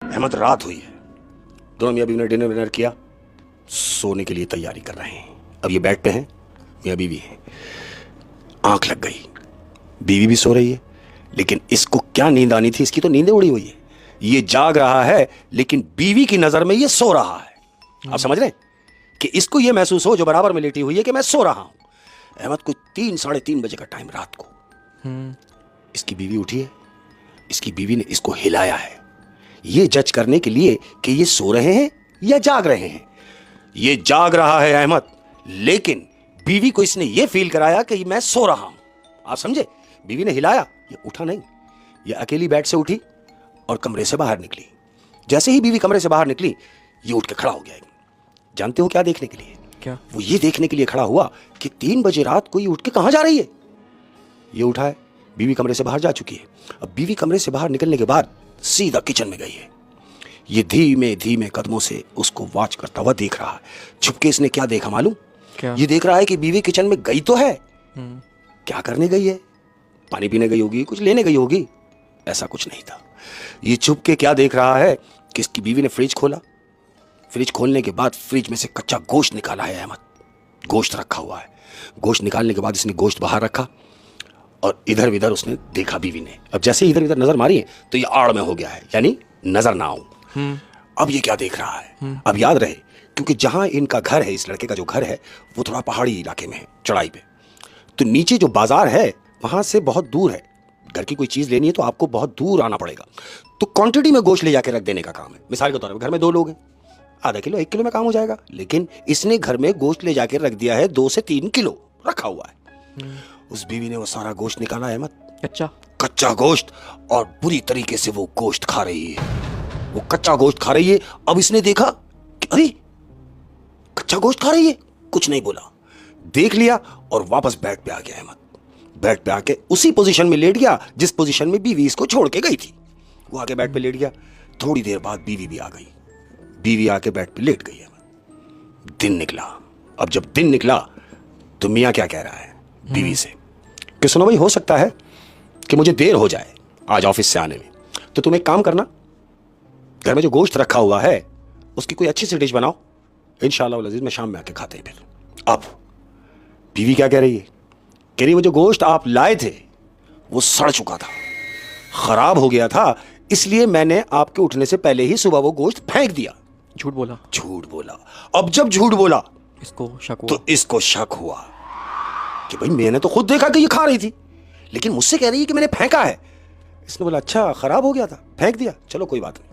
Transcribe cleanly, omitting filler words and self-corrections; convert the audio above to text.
अहमद, रात हुई है, दोनों मियाँ बीवी ने डिनर विनर किया, सोने के लिए तैयारी कर रहे हैं। अब ये बेड पे हैं, मियाँ बीवी हैं। आंख लग गई, बीवी भी सो रही है, लेकिन इसको क्या नींद आनी थी, इसकी तो नींदें उड़ी हुई है। ये जाग रहा है लेकिन बीवी की नजर में ये सो रहा है। आप समझ रहे हैं कि इसको ये महसूस हो जो बराबर में लेटी हुई है कि मैं सो रहा हूं। अहमद को 3 साढ़े 3 बजे का टाइम रात को, इसकी बीवी उठी है। इसकी बीवी ने इसको हिलाया है ये जज करने के लिए कि ये सो रहे हैं या जाग रहे हैं। ये जाग रहा है अहमद, लेकिन बीवी को इसने ये फील कराया कि मैं सो रहा हूं। आप समझे? बीवी ने हिलाया, ये उठा नहीं, ये अकेली बेड से उठी और कमरे से बाहर निकली। जैसे ही बीवी कमरे से बाहर निकली, ये उठ के खड़ा हो गया। जानते हो क्या देखने के लिए? क्या? वो ये देखने के लिए खड़ा हुआ कि 3 बजे रात को ये उठ के कहां जा रही है। ये उठा है, बीवी कमरे से बाहर जा चुकी है। अब बीवी कमरे से बाहर निकलने के बाद सीधा किचन में गई है। ये धीमे धीमे कदमों से उसको वॉच करता हुआ देख रहा है। छुपके इसने क्या देखा मालूम? क्या? ये देख रहा है कि बीवी किचन में गई तो है, क्या करने गई है? पानी पीने गई होगी, कुछ लेने गई होगी, ऐसा कुछ नहीं था। ये छुप के क्या देख रहा है कि इसकी बीवी ने फ्रिज खोला। फ्रिज खोलने के बाद फ्रिज में से कच्चा गोश्त निकाला है अहमद। गोश्त रखा हुआ है। गोश्त निकालने के बाद इसने गोश्त बाहर रखा और इधर उधर उसने देखा बीवी ने। अब जैसे इधर उधर नजर मारी है तो ये आड़ में हो गया है, यानी नजर ना आऊं। अब ये क्या देख रहा है? अब याद रहे, क्योंकि जहां इनका घर है, इस लड़के का जो घर है वो थोड़ा पहाड़ी इलाके में है, चढ़ाई पे। तो नीचे जो बाजार है वहां से बहुत दूर है। घर की कोई चीज लेनी है तो आपको बहुत दूर आना पड़ेगा। तो क्वांटिटी में गोश्त ले जाके रख देने का काम है। मिसाल के तौर पर घर में 2 लोग हैं, आधा किलो 1 किलो में काम हो जाएगा। लेकिन इसने घर में गोश्त ले जाके रख दिया है 2 से 3 किलो रखा हुआ है। उस बीवी ने वो सारा गोश्त निकाला है अहमद, कच्चा गोश्त, और बुरी तरीके से वो गोश्त खा रही है। वो कच्चा गोश्त खा रही है। अब इसने देखा कि अरे कच्चा गोश्त खा रही है, कुछ नहीं बोला, देख लिया और वापस बेड पे आ गया अहमद। बेड पे आके उसी पोजीशन में लेट गया जिस पोजीशन में बीवी इसको छोड़ के गई थी। वो आके बेड पे लेट गया। थोड़ी देर बाद बीवी भी आ गई। बीवी आके बेड पे लेट गई अहमद। दिन निकला। अब जब दिन निकला तो मियाँ क्या कह रहा है बीवी से कि सुनो भाई, हो सकता है कि मुझे देर हो जाए आज ऑफिस से आने में, तो तुम एक काम करना, घर में जो गोश्त रखा हुआ है उसकी कोई अच्छी सी डिश बनाओ, इंशाअल्लाह अज़ीज़ में शाम में आके खाते हैं फिर। अब बीवी क्या कह रही है? कह रही वो जो गोश्त आप लाए थे वो सड़ चुका था, खराब हो गया था, इसलिए मैंने आपके उठने से पहले ही सुबह वो गोश्त फेंक दिया। झूठ बोला? झूठ बोला। अब जब झूठ बोला इसको शक हुआ। तो इसको शक हुआ कि भाई मैंने तो खुद देखा कि ये खा रही थी, लेकिन मुझसे कह रही है कि मैंने फेंका है। इसने बोला अच्छा खराब हो गया था, फेंक दिया, चलो कोई बात नहीं।